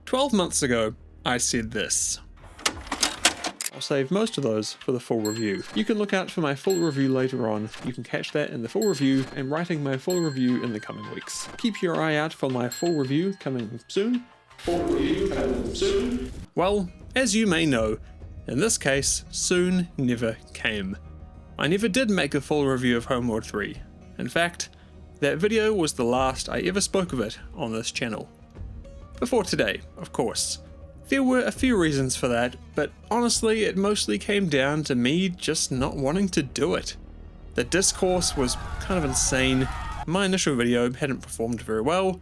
12 months ago, I said this. I'll save most of those for the full review. You can look out for my full review later on. You can catch that in the full review and writing my full review in the coming weeks. Keep your eye out for my full review coming soon. Full review coming soon. Well, as you may know, in this case, soon never came. I never did make a full review of Homeworld 3. In fact, that video was the last I ever spoke of it on this channel. Before today, of course. There were a few reasons for that, but honestly it mostly came down to me just not wanting to do it. The discourse was kind of insane, my initial video hadn't performed very well,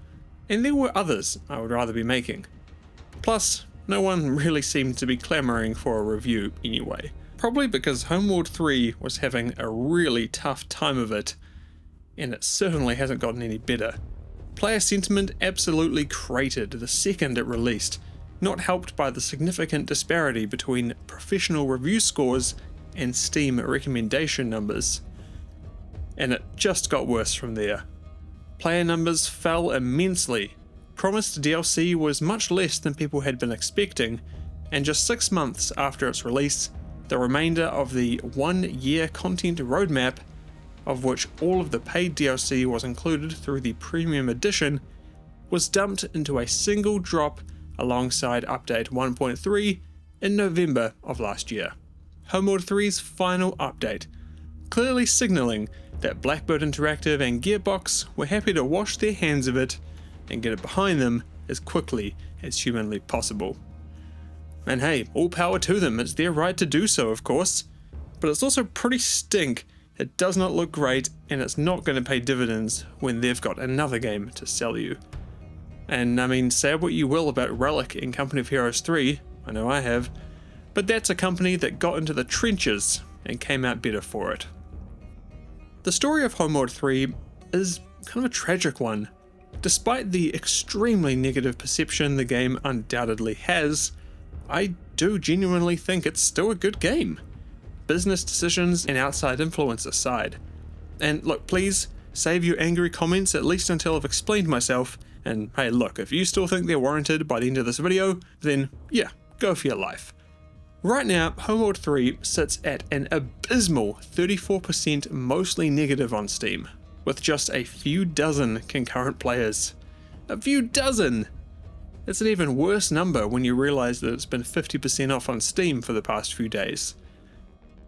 and there were others I would rather be making. Plus, no one really seemed to be clamoring for a review anyway. Probably because Homeworld 3 was having a really tough time of it, and it certainly hasn't gotten any better. Player sentiment absolutely cratered the second it released, not helped by the significant disparity between professional review scores and Steam recommendation numbers. And it just got worse from there. Player numbers fell immensely, promised DLC was much less than people had been expecting, and just 6 months after its release, the remainder of the 1-year content roadmap, of which all of the paid DLC was included through the Premium Edition, was dumped into a single drop alongside Update 1.3 in November of last year. Homeworld 3's final update, clearly signalling that Blackbird Interactive and Gearbox were happy to wash their hands of it and get it behind them as quickly as humanly possible. And hey, all power to them, it's their right to do so of course, but it's also pretty stink, it does not look great and it's not going to pay dividends when they've got another game to sell you. And I mean, say what you will about Relic in Company of Heroes 3, I know I have, but that's a company that got into the trenches and came out better for it. The story of Homeworld 3 is kind of a tragic one. Despite the extremely negative perception the game undoubtedly has, I do genuinely think it's still a good game. Business decisions and outside influence aside. And look, please save your angry comments at least until I've explained myself. And hey look, if you still think they're warranted by the end of this video, then yeah, go for your life. Right now, Homeworld 3 sits at an abysmal 34% mostly negative on Steam, with just a few dozen concurrent players. A few dozen! It's an even worse number when you realise that it's been 50% off on Steam for the past few days.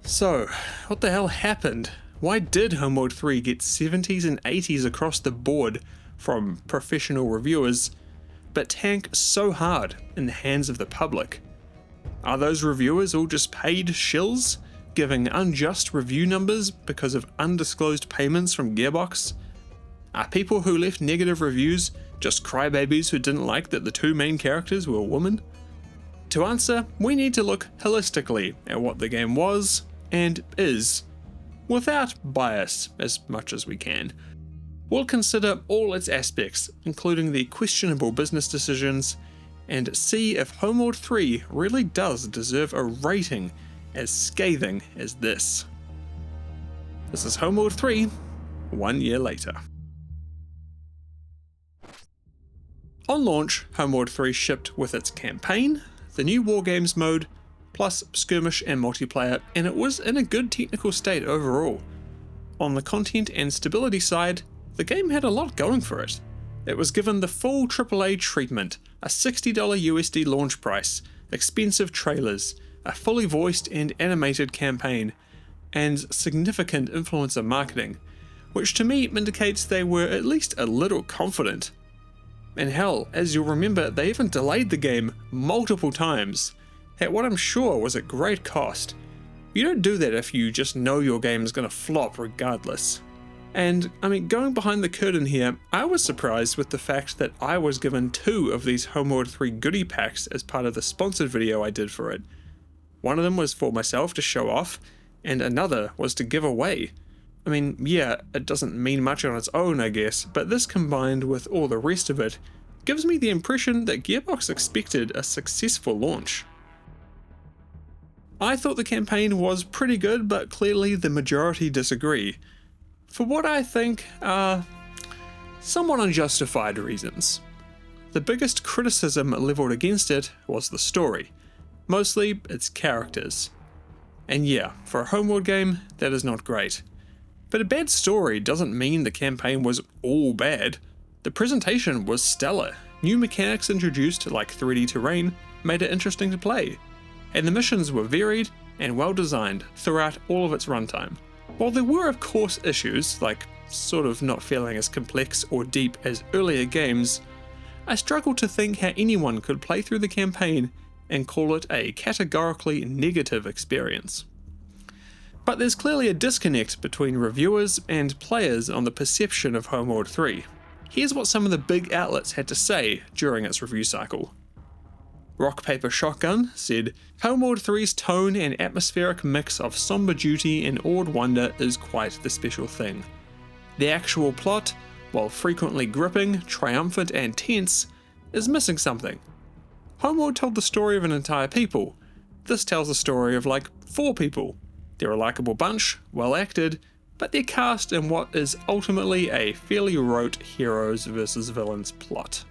So, what the hell happened? Why did Homeworld 3 get 70s and 80s across the board from professional reviewers, but tank so hard in the hands of the public? Are those reviewers all just paid shills, giving unjust review numbers because of undisclosed payments from Gearbox? Are people who left negative reviews just crybabies who didn't like that the two main characters were women? To answer, we need to look holistically at what the game was and is, without bias as much as we can. We'll consider all its aspects, including the questionable business decisions, and see if Homeworld 3 really does deserve a rating as scathing as this. This is Homeworld 3, 1 year later. On launch, Homeworld 3 shipped with its campaign, the new Wargames mode, plus skirmish and multiplayer, and it was in a good technical state overall. On the content and stability side, the game had a lot going for it. It was given the full AAA treatment, a $60 USD launch price, expensive trailers, a fully voiced and animated campaign, and significant influencer marketing, which to me indicates they were at least a little confident. And hell, as you'll remember, they even delayed the game multiple times, at what I'm sure was a great cost. You don't do that if you just know your game is going to flop regardless. And, I mean, going behind the curtain here, I was surprised with the fact that I was given 2 of these Homeworld 3 goodie packs as part of the sponsored video I did for it. One of them was for myself to show off, and another was to give away. I mean, yeah, it doesn't mean much on its own, I guess, but this combined with all the rest of it, gives me the impression that Gearbox expected a successful launch. I thought the campaign was pretty good, but clearly the majority disagree, for what I think are somewhat unjustified reasons. the biggest criticism levelled against it was the story, mostly its characters. And yeah, for a Homeworld game, that is not great. But a bad story doesn't mean the campaign was all bad. The presentation was stellar. New mechanics introduced, like 3D terrain, made it interesting to play. And the missions were varied and well designed throughout all of its runtime. While there were of course issues, like sort of not feeling as complex or deep as earlier games, I struggle to think how anyone could play through the campaign and call it a categorically negative experience. But there's clearly a disconnect between reviewers and players on the perception of Homeworld 3. Here's what some of the big outlets had to say during its review cycle. Rock Paper Shotgun said, Homeworld 3's tone and atmospheric mix of somber duty and awed wonder is quite the special thing. The actual plot, while frequently gripping, triumphant and tense, is missing something. Homeworld told the story of an entire people. This tells the story of like 4 people. They're a likeable bunch, well acted, but they're cast in what is ultimately a fairly rote heroes versus villains plot.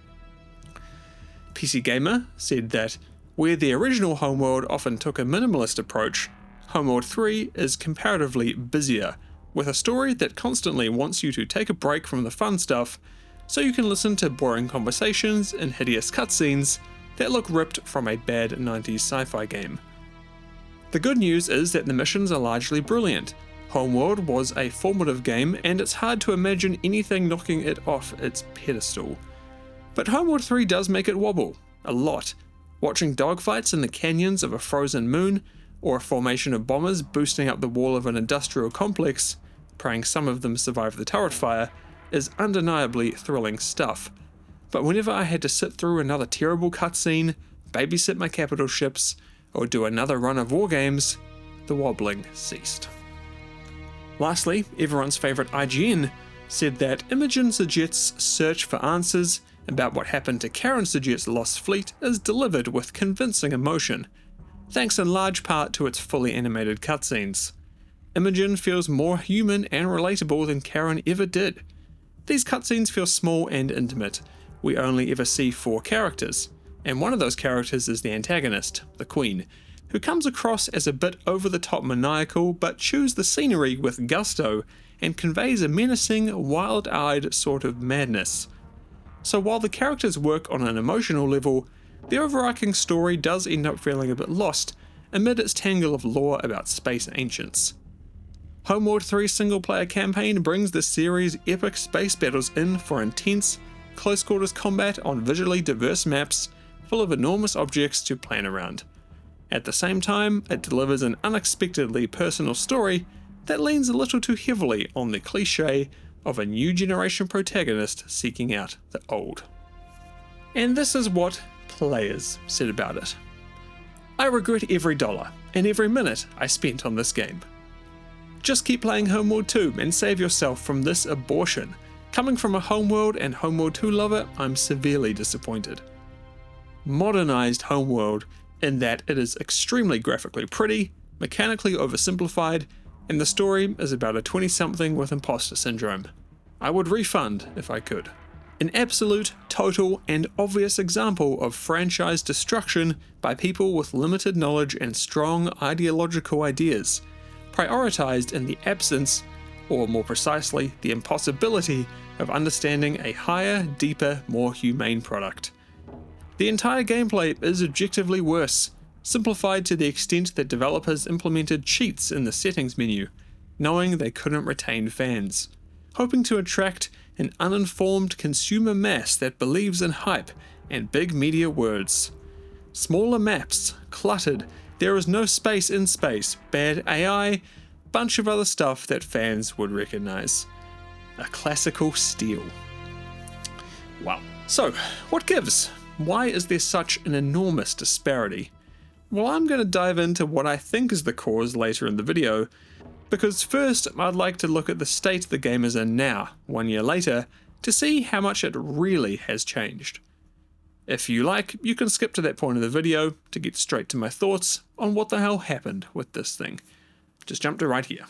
PC Gamer said that, where the original Homeworld often took a minimalist approach, Homeworld 3 is comparatively busier, with a story that constantly wants you to take a break from the fun stuff so you can listen to boring conversations and hideous cutscenes that look ripped from a bad 90s sci-fi game. The good news is that the missions are largely brilliant. Homeworld was a formative game and it's hard to imagine anything knocking it off its pedestal. But Homeworld 3 does make it wobble, a lot. Watching dogfights in the canyons of a frozen moon, or a formation of bombers boosting up the wall of an industrial complex, praying some of them survive the turret fire, is undeniably thrilling stuff. But whenever I had to sit through another terrible cutscene, babysit my capital ships, or do another run of war games, the wobbling ceased. Lastly, everyone's favourite IGN said that Imogen Sujet's search for answers about what happened to Karen Sujet's lost fleet is delivered with convincing emotion, thanks in large part to its fully animated cutscenes. Imogen feels more human and relatable than Karen ever did. These cutscenes feel small and intimate. We only ever see 4 characters, and one of those characters is the antagonist, the Queen, who comes across as a bit over-the-top maniacal but chews the scenery with gusto and conveys a menacing, wild-eyed sort of madness. So while the characters work on an emotional level, the overarching story does end up feeling a bit lost amid its tangle of lore about space ancients. Homeworld 3's single-player campaign brings the series' epic space battles in for intense, close-quarters combat on visually diverse maps full of enormous objects to plan around. At the same time, it delivers an unexpectedly personal story that leans a little too heavily on the cliché of a new generation protagonist seeking out the old. And this is what players said about it. I regret every dollar and every minute I spent on this game. Just keep playing Homeworld 2 and save yourself from this abortion. Coming from a Homeworld and Homeworld 2 lover, I'm severely disappointed. Modernized Homeworld in that it is extremely graphically pretty, mechanically oversimplified, and the story is about a 20-something with imposter syndrome. I would refund if I could. An absolute, total, and obvious example of franchise destruction by people with limited knowledge and strong ideological ideas, prioritized in the absence, or more precisely, the impossibility of understanding a higher, deeper, more humane product. The entire gameplay is objectively worse, simplified to the extent that developers implemented cheats in the settings menu, knowing they couldn't retain fans, hoping to attract an uninformed consumer mass that believes in hype and big media words. Smaller maps, cluttered, there is no space in space, bad AI, bunch of other stuff that fans would recognize. A classical steal. Wow. So, what gives? Why is there such an enormous disparity? Well, I'm going to dive into what I think is the cause later in the video, because first I'd like to look at the state the game is in now, 1 year later, to see how much it really has changed. If you like, you can skip to that point of the video to get straight to my thoughts on what the hell happened with this thing. Just jump to right here.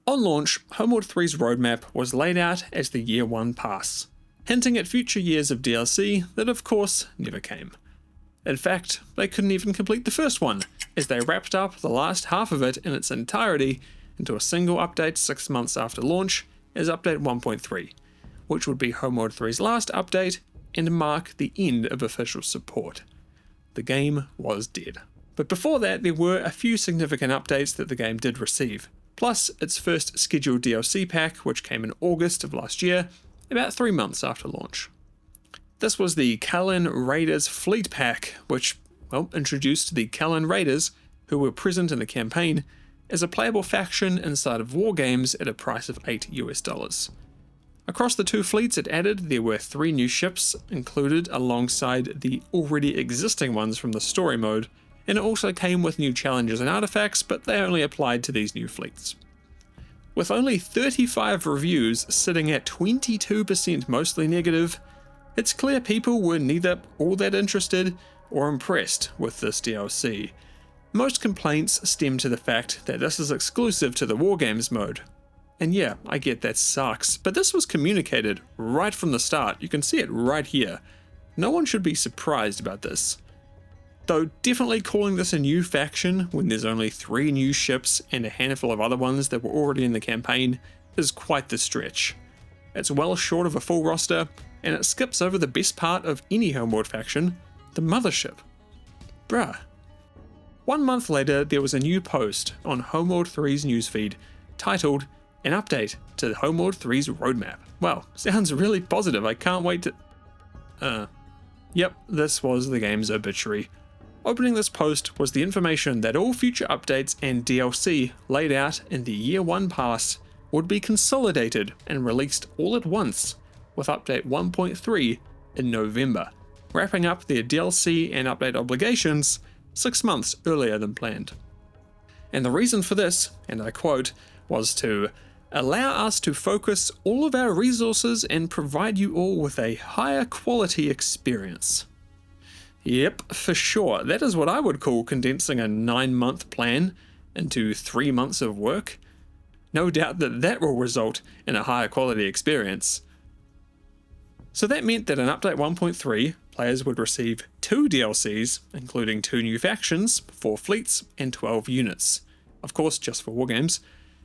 On launch, Homeworld 3's roadmap was laid out as the Year 1 pass. hinting at future years of DLC that of course never came. In fact, they couldn't even complete the first one, as they wrapped up the last half of it in its entirety into a single update 6 months after launch as Update 1.3, which would be Homeworld 3's last update and mark the end of official support. The game was dead. But before that, there were a few significant updates that the game did receive, plus its first scheduled DLC pack, which came in August of last year, about 3 months after launch. This was the Kalin Raiders Fleet Pack, which, introduced the Kalin Raiders, who were present in the campaign, as a playable faction inside of war games at a price of $8 US. Across the two fleets it added, there were 3 new ships included alongside the already existing ones from the story mode, and it also came with new challenges and artifacts, but they only applied to these new fleets. With only 35 reviews sitting at 22% mostly negative, it's clear people were neither all that interested or impressed with this DLC. Most complaints stem to the fact that this is exclusive to the Wargames mode. And yeah, I get that sucks, but this was communicated right from the start. You can see it right here. No one should be surprised about this. Though definitely calling this a new faction when there's only 3 new ships and a handful of other ones that were already in the campaign is quite the stretch. It's well short of a full roster, and it skips over the best part of any Homeworld faction, the mothership. Bruh. 1 month later, there was a new post on Homeworld 3's newsfeed titled, "An update to Homeworld 3's roadmap." Wow, sounds really positive, I can't wait to... Yep, this was the game's obituary. Opening this post was the information that all future updates and DLC laid out in the Year 1 pass would be consolidated and released all at once, with Update 1.3 in November, wrapping up their DLC and update obligations 6 months earlier than planned. And the reason for this, and I quote, was to allow us to focus all of our resources and provide you all with a higher quality experience. Yep, for sure, that is what I would call condensing a 9-month plan into 3 months of work. No doubt that will result in a higher quality experience. So that meant that in Update 1.3, players would receive 2 DLCs, including 2 new factions, 4 fleets, and 12 units. Of course, just for wargames,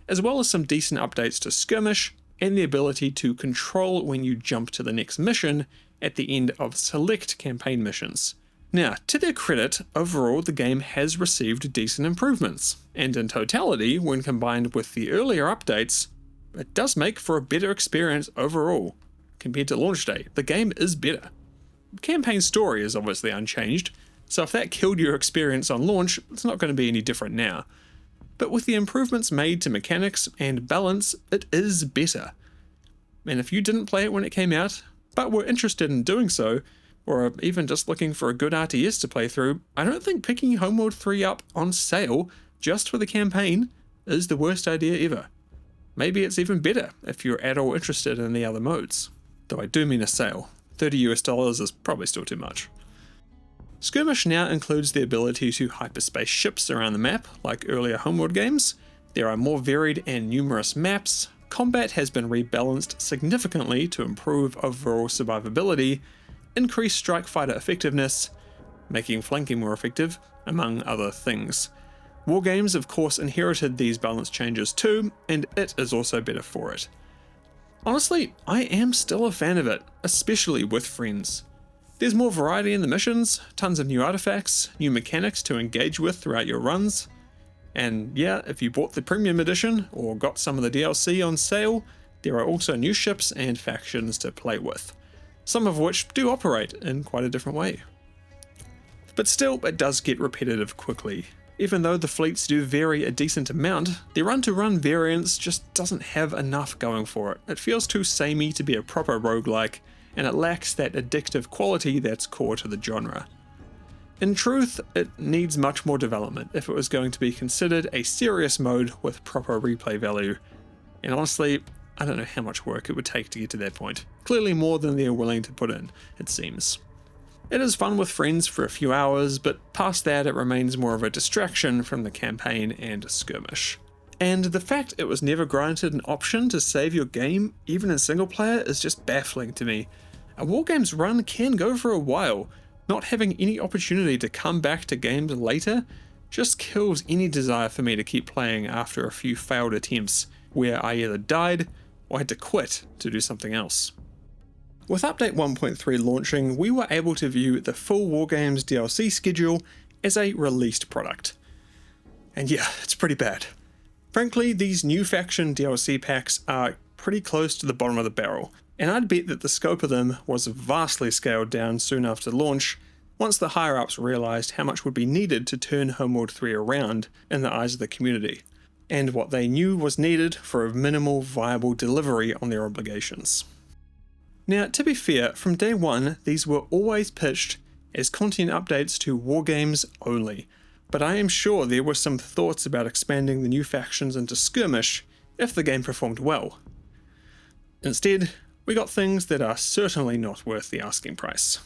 as well as some decent updates to Skirmish, and the ability to control when you jump to the next mission at the end of select campaign missions. Now, to their credit, overall the game has received decent improvements, and in totality, when combined with the earlier updates, it does make for a better experience overall. Compared to launch day, the game is better. Campaign story is obviously unchanged, so if that killed your experience on launch, it's not going to be any different now. But with the improvements made to mechanics and balance, it is better. And if you didn't play it when it came out, but were interested in doing so, or even just looking for a good RTS to play through, I don't think picking Homeworld 3 up on sale just for the campaign is the worst idea ever. Maybe it's even better if you're at all interested in the other modes. Though I do mean a sale. $30 is probably still too much. Skirmish now includes the ability to hyperspace ships around the map, like earlier Homeworld games. There are more varied and numerous maps. Combat has been rebalanced significantly to improve overall survivability, increase strike fighter effectiveness, making flanking more effective, among other things. Wargames of course inherited these balance changes too, and it is also better for it. Honestly, I am still a fan of it, especially with friends. There's more variety in the missions, tons of new artifacts, new mechanics to engage with throughout your runs, and yeah, if you bought the premium edition or got some of the DLC on sale, there are also new ships and factions to play with, some of which do operate in quite a different way. But still, it does get repetitive quickly. Even though the fleets do vary a decent amount, the run-to-run variance just doesn't have enough going for it. It feels too samey to be a proper roguelike, and it lacks that addictive quality that's core to the genre. In truth, it needs much more development if it was going to be considered a serious mode with proper replay value. And honestly, I don't know how much work it would take to get to that point. Clearly more than they're willing to put in, it seems. It is fun with friends for a few hours, but past that it remains more of a distraction from the campaign and Skirmish. And the fact it was never granted an option to save your game, even in single player, is just baffling to me. A Wargames run can go for a while. Not having any opportunity to come back to games later just kills any desire for me to keep playing after a few failed attempts where I either died or had to quit to do something else. With Update 1.3 launching, we were able to view the full Wargames DLC schedule as a released product. And yeah, it's pretty bad. Frankly, these new faction DLC packs are pretty close to the bottom of the barrel, and I'd bet that the scope of them was vastly scaled down soon after launch, once the higher-ups realised how much would be needed to turn Homeworld 3 around in the eyes of the community, and what they knew was needed for a minimal viable delivery on their obligations. Now, to be fair, from day one, these were always pitched as content updates to Wargames only, but I am sure there were some thoughts about expanding the new factions into Skirmish if the game performed well. Instead, we got things that are certainly not worth the asking price.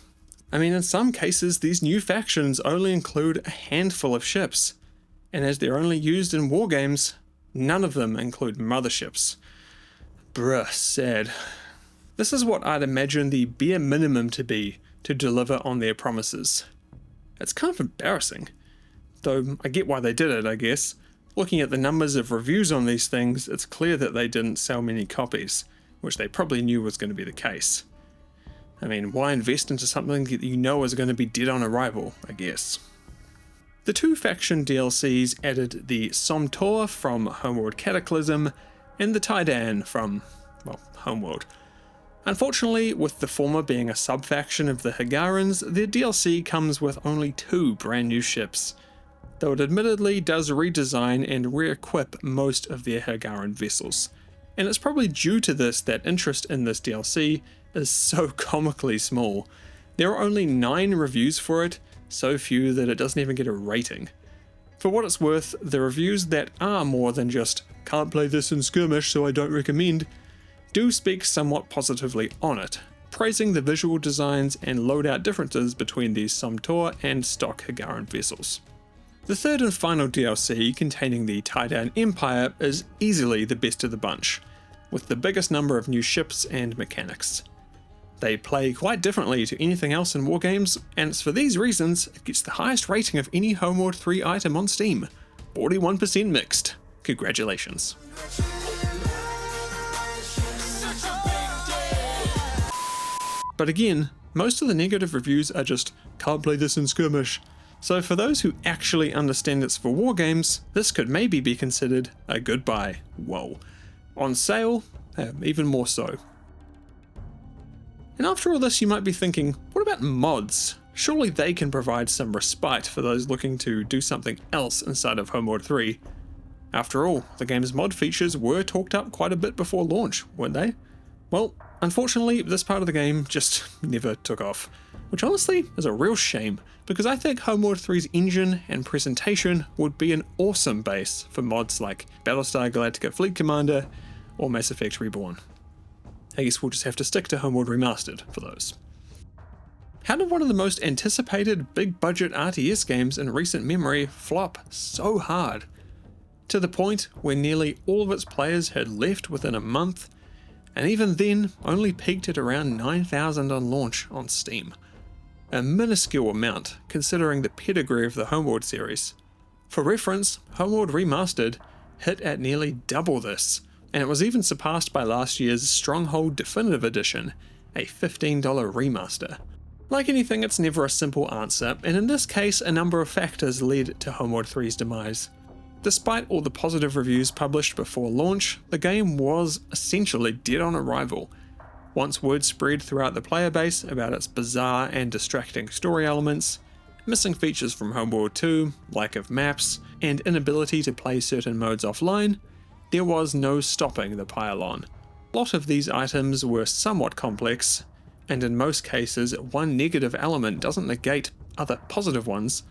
I mean, in some cases, these new factions only include a handful of ships, and as they're only used in Wargames, none of them include motherships. Bruh, sad. This is what I'd imagine the bare minimum to be to deliver on their promises. It's kind of embarrassing. Though I get why they did it, I guess. Looking at the numbers of reviews on these things, it's clear that they didn't sell many copies, which they probably knew was going to be the case. I mean, why invest into something that you know is going to be dead on arrival, I guess. The two faction DLCs added the Somtor from Homeworld Cataclysm and the Taidan from, well, Homeworld. Unfortunately, with the former being a sub-faction of the Higarans, their DLC comes with only 2 brand new ships, though it admittedly does redesign and re-equip most of their Higaran vessels. And it's probably due to this that interest in this DLC is so comically small. There are only 9 reviews for it, so few that it doesn't even get a rating. For what it's worth, the reviews that are more than just "can't play this in Skirmish so I don't recommend" do speak somewhat positively on it, praising the visual designs and loadout differences between these Somtor and stock Higaran vessels. The third and final DLC, containing the Taidan Empire, is easily the best of the bunch, with the biggest number of new ships and mechanics. They play quite differently to anything else in Wargames, and it's for these reasons it gets the highest rating of any Homeworld 3 item on Steam, 41% mixed. Congratulations. But again, most of the negative reviews are just "can't play this in Skirmish," so for those who actually understand it's for Wargames, this could maybe be considered a good buy. Whoa. On sale, even more so. And after all this, you might be thinking, what about mods? Surely they can provide some respite for those looking to do something else inside of Homeworld 3. After all, the game's mod features were talked up quite a bit before launch, weren't they? Well, unfortunately, this part of the game just never took off, which honestly is a real shame, because I think Homeworld 3's engine and presentation would be an awesome base for mods like Battlestar Galactica Fleet Commander or Mass Effect Reborn. I guess we'll just have to stick to Homeworld Remastered for those. How did one of the most anticipated big-budget RTS games in recent memory flop so hard? To the point where nearly all of its players had left within a month, and even then only peaked at around 9,000 on launch on Steam. A minuscule amount considering the pedigree of the Homeworld series. For reference, Homeworld Remastered hit at nearly double this, and it was even surpassed by last year's Stronghold Definitive Edition, a $15 remaster. Like anything, it's never a simple answer, and in this case a number of factors led to Homeworld 3's demise. Despite all the positive reviews published before launch, the game was essentially dead on arrival. Once word spread throughout the player base about its bizarre and distracting story elements, missing features from Homeworld 2, lack of maps, and inability to play certain modes offline, there was no stopping the pile-on. A lot of these items were somewhat complex, and in most cases one negative element doesn't negate other positive ones.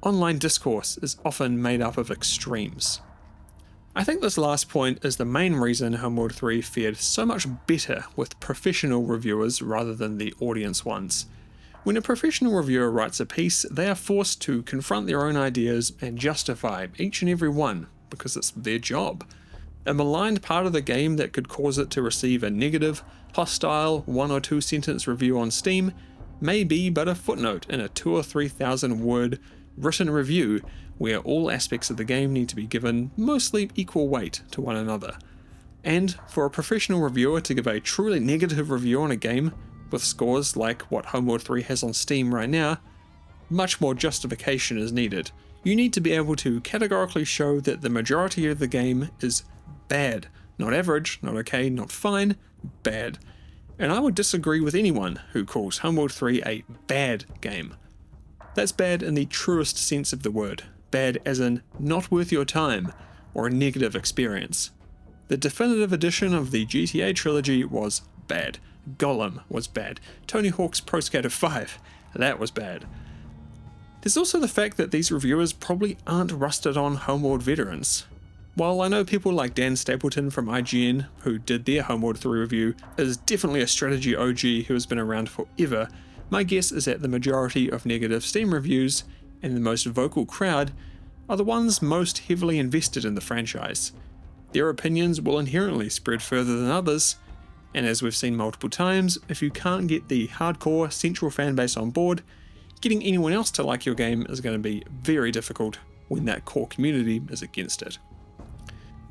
Online discourse is often made up of extremes. I think this last point is the main reason Homeworld 3 fared so much better with professional reviewers rather than the audience ones. When a professional reviewer writes a piece, they are forced to confront their own ideas and justify each and every one, because it's their job. A maligned part of the game that could cause it to receive a negative, hostile 1 or 2 sentence review on Steam may be but a footnote in a 2,000 or 3,000 word written review where all aspects of the game need to be given mostly equal weight to one another. And for a professional reviewer to give a truly negative review on a game, with scores like what Homeworld 3 has on Steam right now, much more justification is needed. You need to be able to categorically show that the majority of the game is bad. Not average, not okay, not fine, bad. And I would disagree with anyone who calls Homeworld 3 a bad game. That's bad in the truest sense of the word. Bad as in not worth your time, or a negative experience. The definitive edition of the GTA trilogy was bad. Gollum was bad. Tony Hawk's Pro Skater 5, that was bad. There's also the fact that these reviewers probably aren't rusted on Homeworld veterans. While I know people like Dan Stapleton from IGN, who did their Homeworld 3 review, is definitely a strategy OG who has been around forever, my guess is that the majority of negative Steam reviews, and the most vocal crowd, are the ones most heavily invested in the franchise. Their opinions will inherently spread further than others, and as we've seen multiple times, if you can't get the hardcore central fanbase on board, getting anyone else to like your game is going to be very difficult when that core community is against it.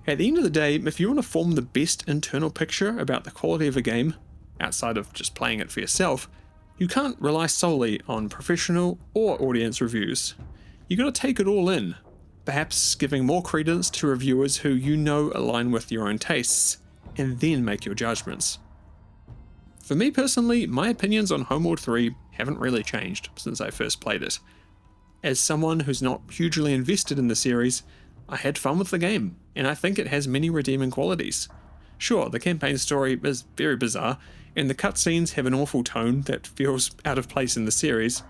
At the end of the day, if you want to form the best internal picture about the quality of a game, outside of just playing it for yourself, you can't rely solely on professional or audience reviews. You got to take it all in, perhaps giving more credence to reviewers who you know align with your own tastes, and then make your judgments. For me personally, my opinions on Homeworld 3 haven't really changed since I first played it. As someone who's not hugely invested in the series, I had fun with the game, and I think it has many redeeming qualities. Sure, the campaign story is very bizarre, and the cutscenes have an awful tone that feels out of place in the series.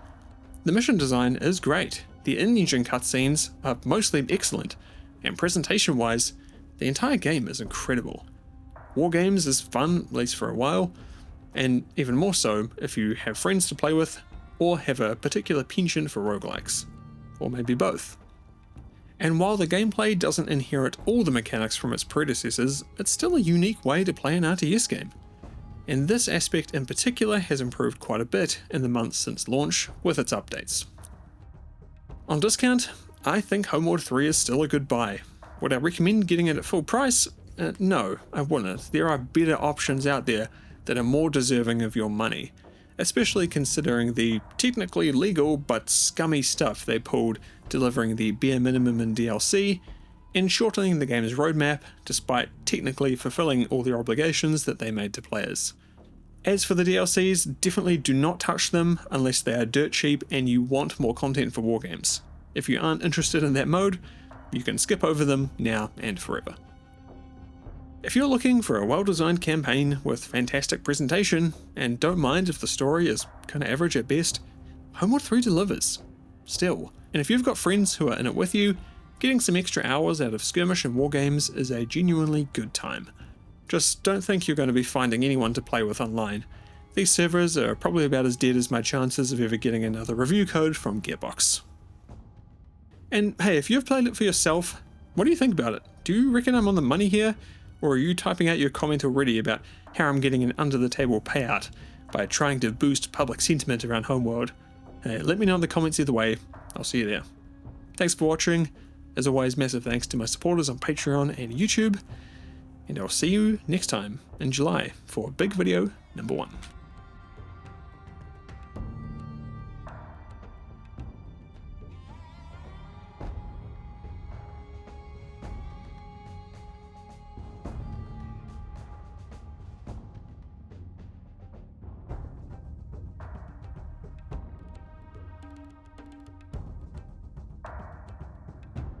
The mission design is great, the in-engine cutscenes are mostly excellent, and presentation-wise, the entire game is incredible. War games is fun, at least for a while, and even more so if you have friends to play with, or have a particular penchant for roguelikes, or maybe both. And while the gameplay doesn't inherit all the mechanics from its predecessors, it's still a unique way to play an RTS game. And this aspect in particular has improved quite a bit in the months since launch with its updates. On discount, I think Homeworld 3 is still a good buy. Would I recommend getting it at full price? No, I wouldn't. There are better options out there that are more deserving of your money, especially considering the technically legal but scummy stuff they pulled delivering the bare minimum in DLC and shortening the game's roadmap despite technically fulfilling all their obligations that they made to players. As for the DLCs, definitely do not touch them unless they are dirt cheap and you want more content for wargames. If you aren't interested in that mode, you can skip over them now and forever. If you're looking for a well-designed campaign with fantastic presentation, and don't mind if the story is kinda average at best, Homeworld 3 delivers. Still. And if you've got friends who are in it with you, getting some extra hours out of skirmish and wargames is a genuinely good time. Just don't think you're going to be finding anyone to play with online. These servers are probably about as dead as my chances of ever getting another review code from Gearbox. And hey, if you've played it for yourself, what do you think about it? Do you reckon I'm on the money here? Or are you typing out your comment already about how I'm getting an under-the-table payout by trying to boost public sentiment around Homeworld? Hey, let me know in the comments either way. I'll see you there. Thanks for watching. As always, massive thanks to my supporters on Patreon and YouTube. And I'll see you next time in July for big video number 1.